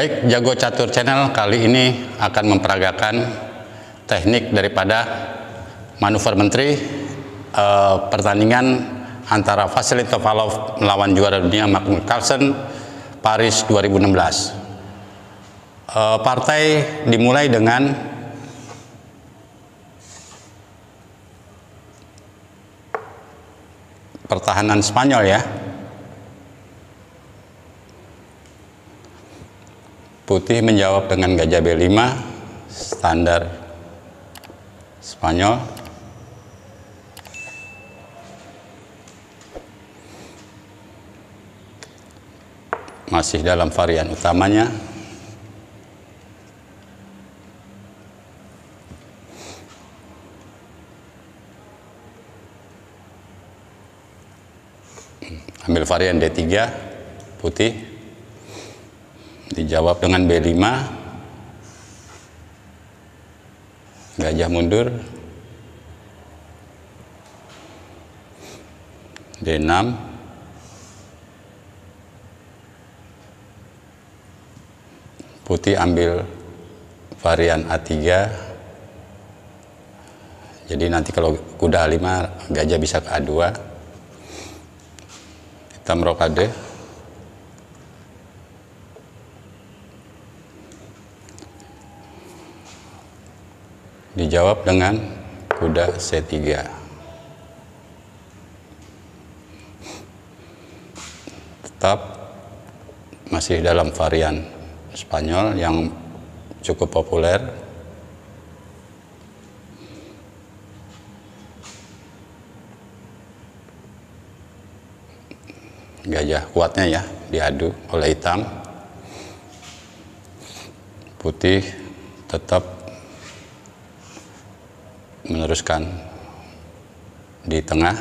Baik, Jago Catur Channel kali ini akan memperagakan teknik daripada manuver menteri pertandingan antara Vasily Tovalov melawan juara dunia Magnus Carlsen Paris 2016. Partai dimulai dengan pertahanan Spanyol ya. Putih menjawab dengan gajah B5 standar Spanyol. Masih dalam varian utamanya. Ambil varian D3 putih, dijawab dengan B5, gajah mundur, D6, putih ambil varian A3, jadi nanti kalau kuda A5 gajah bisa ke A2. Hitam rokade, dijawab dengan kuda C3. Tetap masih dalam varian Spanyol yang cukup populer. Gajah kuatnya ya diadu oleh hitam. Putih tetap meneruskan di tengah,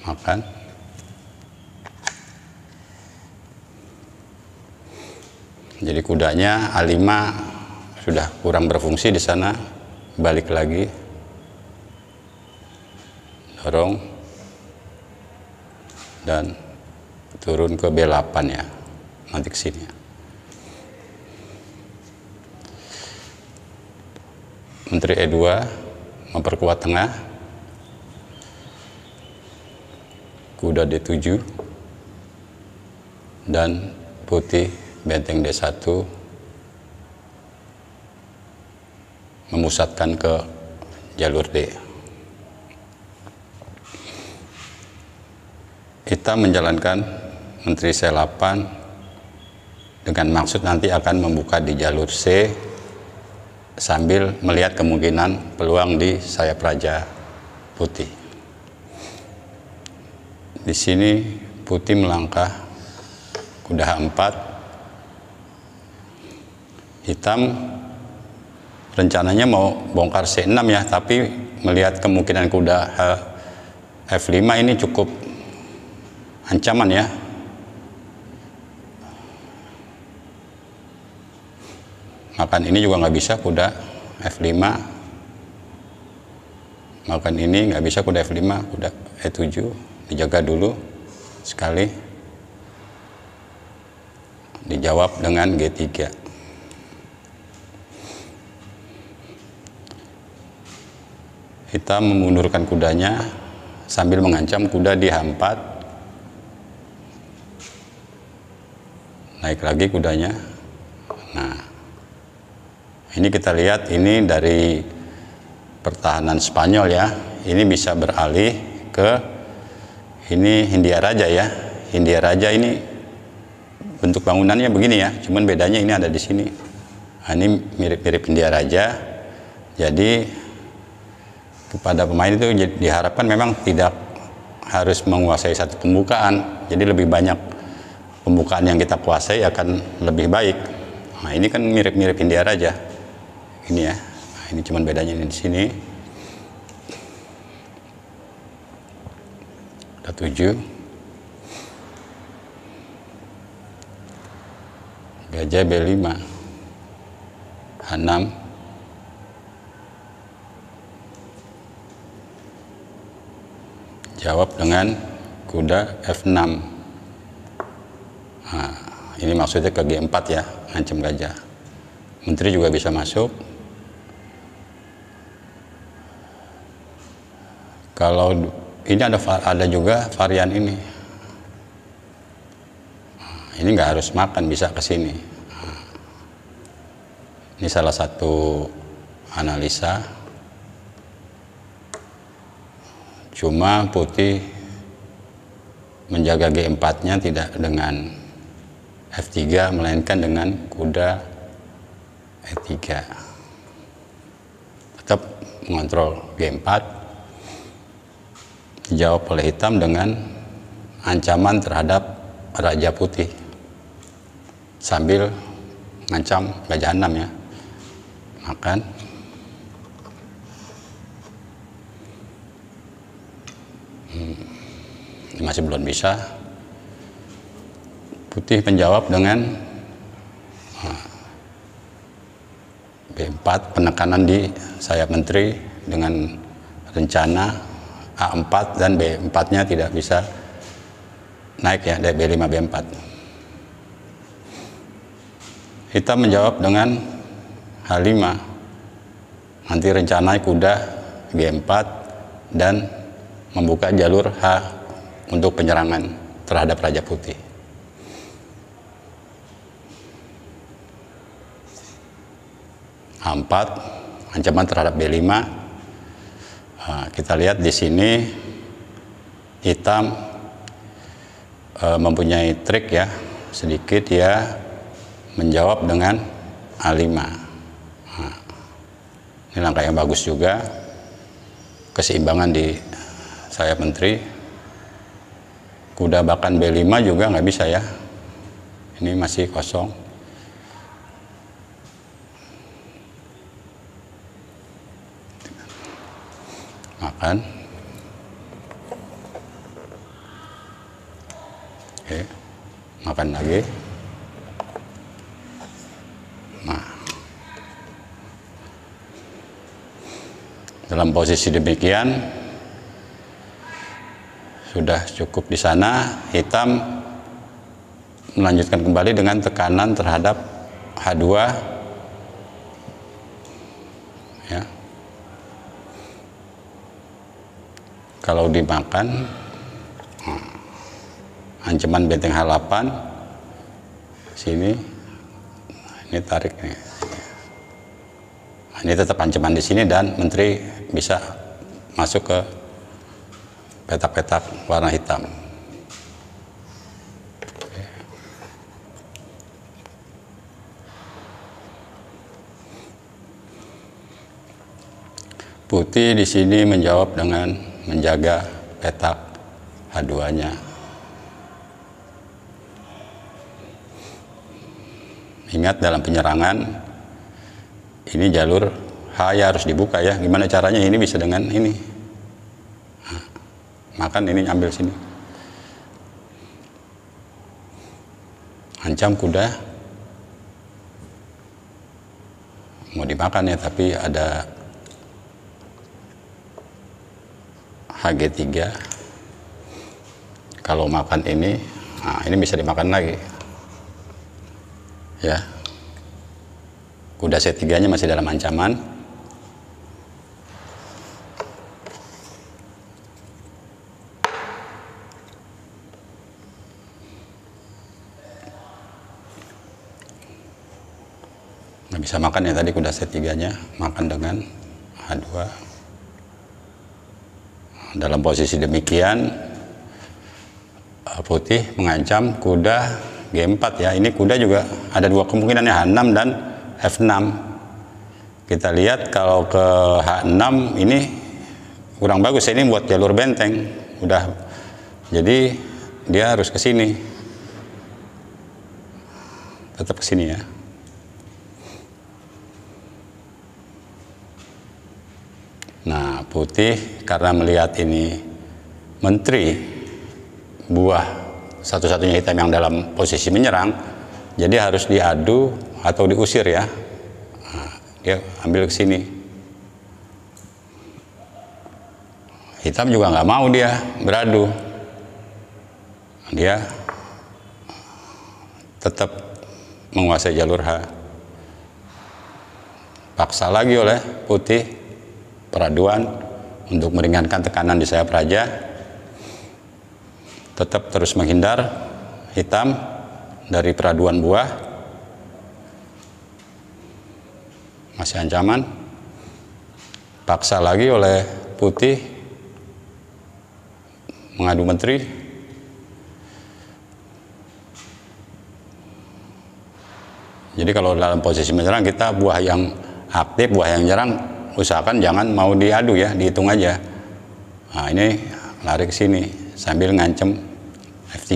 makan. Jadi kudanya A5 sudah kurang berfungsi di sana, balik lagi, dorong dan turun ke B8 ya, nanti ke sini. Menteri E2 memperkuat tengah, kuda D7 dan putih benteng D1 memusatkan ke jalur D. Hitam menjalankan Menteri C8 dengan maksud nanti akan membuka di jalur C sambil melihat kemungkinan peluang di sayap raja putih. Di sini putih melangkah kuda H4. Hitam rencananya mau bongkar C6 ya, tapi melihat kemungkinan kuda F5 ini cukup ancaman ya. Makan ini juga nggak bisa kuda F5. Makan ini nggak bisa kuda F5, kuda E7 dijaga dulu sekali. Dijawab dengan G3. Hitam memundurkan kudanya sambil mengancam kuda di H4. Naik lagi kudanya. Nah, ini kita lihat ini dari pertahanan Spanyol ya. Ini bisa beralih ke ini Hindia Raja ya. Hindia Raja ini bentuk bangunannya begini ya, cuman bedanya ini ada di sini. Nah, ini mirip-mirip Hindia Raja. Jadi kepada pemain itu diharapkan memang tidak harus menguasai satu pembukaan. Jadi lebih banyak pembukaan yang kita kuasai akan lebih baik. Nah, ini kan mirip-mirip Hindia Raja. Ini ya. Nah, ini cuman bedanya di sini. Ada 7. Gajah B5. H6. Jawab dengan kuda F6. Nah, ini maksudnya ke G4 ya, ngancam gajah. Menteri juga bisa masuk. Kalau ini ada juga varian ini. Ini nggak harus makan, bisa ke sini. Ini salah satu analisa. Cuma putih menjaga G4-nya tidak dengan F3, melainkan dengan kuda E3. Tetap mengontrol G4, dijawab oleh hitam dengan ancaman terhadap Raja Putih sambil ngancam gajah 6 ya, makan. Ini masih belum bisa. Putih menjawab dengan B4, penekanan di sayap menteri dengan rencana A4 dan B4-nya tidak bisa naik ya, dari B5 B4. Hitam menjawab dengan H5, nanti rencana kuda G4 dan membuka jalur H untuk penyerangan terhadap Raja Putih. H4, ancaman terhadap B5. Kita lihat di sini hitam mempunyai trik ya, sedikit ya, menjawab dengan A5. Ini langkah yang bagus juga, keseimbangan di sayap menteri. Kuda bahkan B5 juga nggak bisa ya, ini masih kosong. Makan. Oke, makan lagi. Nah, dalam posisi demikian sudah cukup di sana. Hitam melanjutkan kembali dengan tekanan terhadap H2 ya. Kalau dimakan, ancaman benteng H8 sini, ini tarik nih. Ini tetap ancaman di sini dan menteri bisa masuk ke petak-petak warna hitam. Putih di sini menjawab dengan menjaga petak H2-nya. Ingat, dalam penyerangan ini jalur H ya harus dibuka ya. Gimana caranya? Ini bisa dengan ini. Makan ini, ambil sini. Ancam kuda. Mau dimakan ya, tapi ada HG3. Kalau makan ini, nah ini bisa dimakan lagi. Ya. Kuda C3-nya masih dalam ancaman. Nggak bisa makan ya tadi kuda C3-nya, makan dengan H2. Dalam posisi demikian, putih mengancam kuda G4 ya. Ini kuda juga ada dua kemungkinan ya, H6 dan F6. Kita lihat kalau ke H6 ini kurang bagus ya, ini buat jalur benteng. Udah, jadi dia harus ke sini. Tetap ke sini ya. Nah, putih karena melihat ini menteri, buah satu-satunya hitam yang dalam posisi menyerang, jadi harus diadu atau diusir ya. Nah, dia ambil ke sini. Hitam juga nggak mau dia beradu. Dia tetap menguasai jalur H. Paksa lagi oleh putih peraduan untuk meringankan tekanan di sayap raja. Tetap terus menghindar hitam dari peraduan buah. Masih ancaman. Paksa lagi oleh putih mengadu menteri. Jadi kalau dalam posisi menyerang, kita buah yang aktif, buah yang nyerang, usahakan jangan mau diadu ya, dihitung aja. Nah, ini lari ke sini sambil ngancem F3.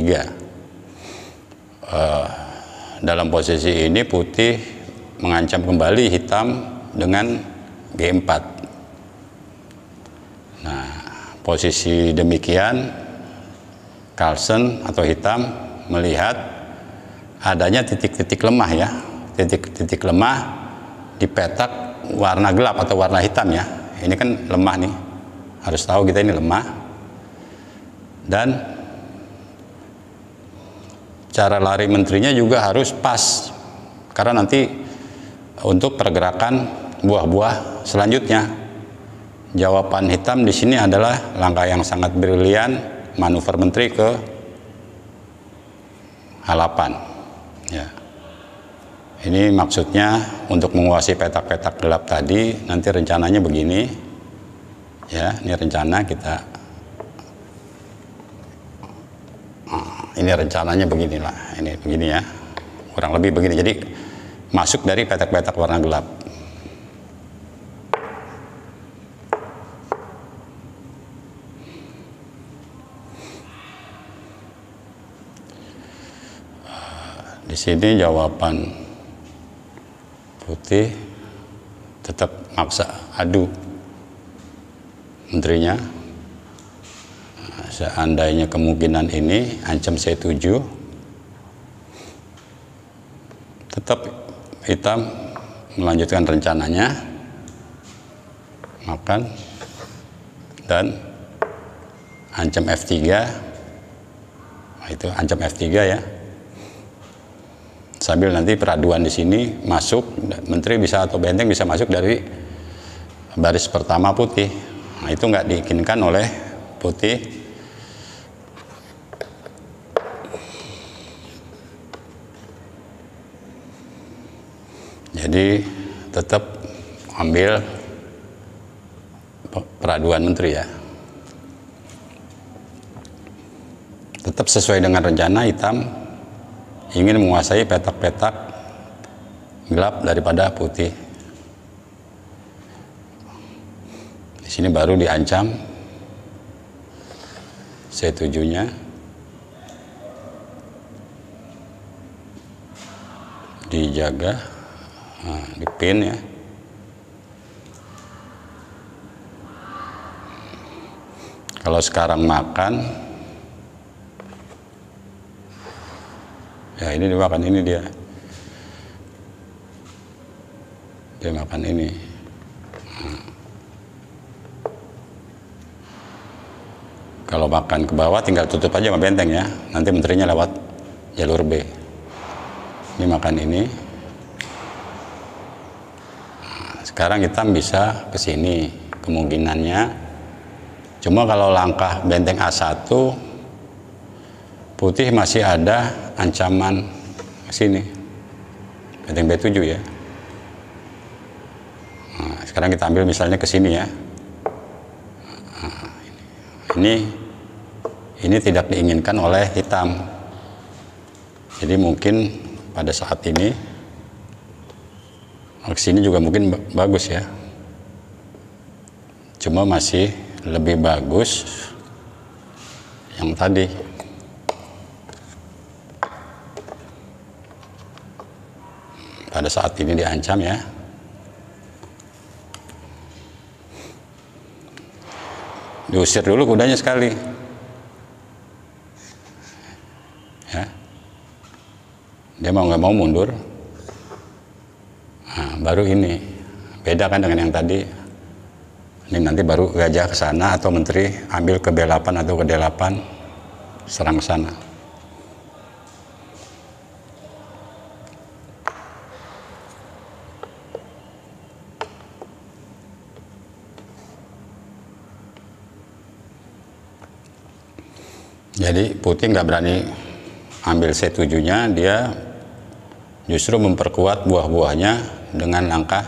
Dalam posisi ini putih mengancam kembali hitam dengan G4. Nah, posisi demikian Carlsen atau hitam melihat adanya titik-titik lemah ya, titik-titik lemah di petak warna gelap atau warna hitam ya. Ini kan lemah nih, harus tahu kita ini lemah. Dan cara lari menterinya juga harus pas, karena nanti untuk pergerakan buah-buah selanjutnya. Jawaban hitam di sini adalah langkah yang sangat brilian, manuver menteri ke H8 ya. Ini maksudnya untuk menguasai petak-petak gelap tadi. Nanti rencananya begini ya, ini rencana kita, ini rencananya beginilah, ini begini ya, kurang lebih begini. Jadi masuk dari petak-petak warna gelap. Di sini jawaban putih tetap maksa adu menterinya. Seandainya kemungkinan ini ancam C7, tetap hitam melanjutkan rencananya, makan dan ancam F3. Nah, itu ancam F3 ya. Sambil nanti peraduan di sini masuk, menteri bisa atau benteng bisa masuk dari baris pertama putih. Nah, itu nggak diinginkan oleh putih. Jadi tetap ambil peraduan menteri ya. Tetap sesuai dengan rencana, hitam ingin menguasai petak-petak gelap daripada putih. Di sini baru diancam C7-nya. Dijaga, nah, dipin ya. Kalau sekarang makan, ya ini dimakan ini dia makan ini. Kalau makan ke bawah tinggal tutup aja sama benteng ya, nanti menterinya lewat jalur B. Ini makan ini. Nah, sekarang hitam bisa ke sini kemungkinannya. Cuma kalau langkah benteng A1, putih masih ada ancaman ke sini, benteng B7 ya. Nah, sekarang kita ambil misalnya ke sini ya. Nah, ini tidak diinginkan oleh hitam. Jadi mungkin pada saat ini ke sini juga mungkin bagus ya. Cuma masih lebih bagus yang tadi. Pada saat ini diancam ya. Diusir dulu kudanya sekali. Ya. Dia mau nggak mau mundur. Nah, baru ini. Beda kan dengan yang tadi. Ini nanti baru gajah ke sana atau menteri ambil ke B8 atau ke D8, serang ke sana. Jadi putih nggak berani ambil C7-nya, dia justru memperkuat buah-buahnya dengan langkah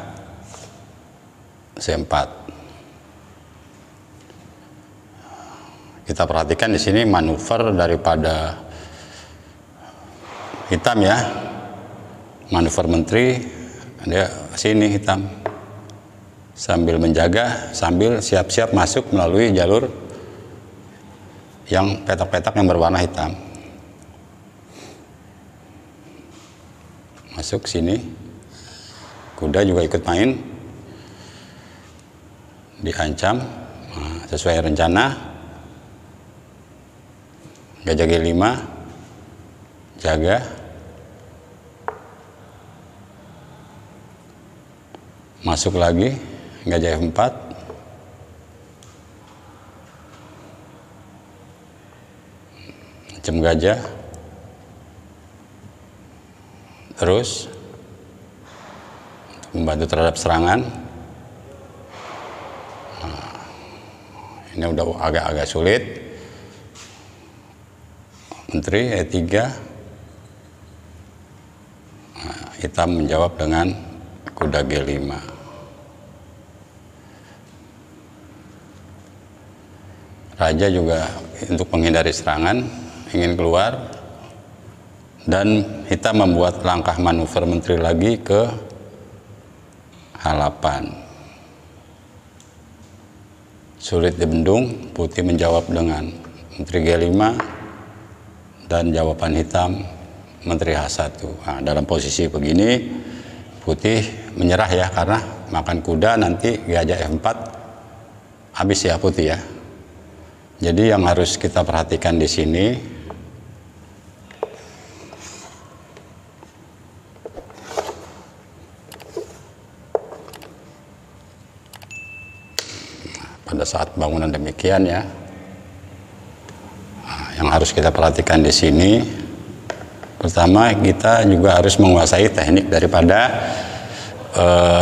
C4. Kita perhatikan di sini manuver daripada hitam ya, manuver menteri, dia sini hitam, sambil menjaga, sambil siap-siap masuk melalui jalur yang petak-petak yang berwarna hitam. Masuk sini, kuda juga ikut main, diancam. Nah, sesuai rencana, gajah G5 jaga, masuk lagi gajah F4, macam gajah, terus membantu terhadap serangan. Nah, ini udah agak-agak sulit. Menteri E3, nah, hitam menjawab dengan kuda G5. Raja juga untuk menghindari serangan ingin keluar, dan hitam membuat langkah manuver menteri lagi ke H8. Sulit dibendung, putih menjawab dengan menteri G5, dan jawaban hitam menteri H1. Nah, dalam posisi begini putih menyerah ya, karena makan kuda nanti gajah F4 habis ya putih ya. Jadi yang harus kita perhatikan di sini, pada saat bangunan demikian ya, nah, yang harus kita perhatikan di sini, pertama kita juga harus menguasai teknik daripada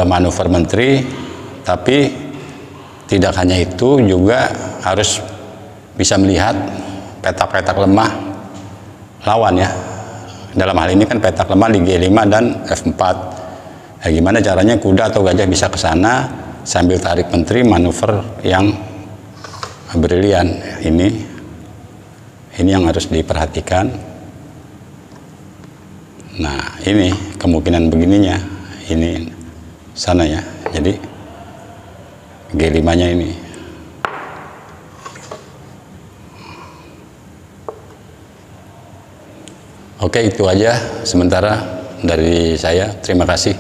manuver menteri, tapi tidak hanya itu, juga harus bisa melihat petak-petak lemah lawan ya. Dalam hal ini kan petak lemah di G5 dan F4. Nah, gimana caranya kuda atau gajah bisa ke sana sambil tarik menteri, manuver yang brilian. Ini yang harus diperhatikan. Nah, ini kemungkinan begininya, ini sana ya. Jadi G5-nya ini. Oke, itu aja sementara dari saya. Terima kasih.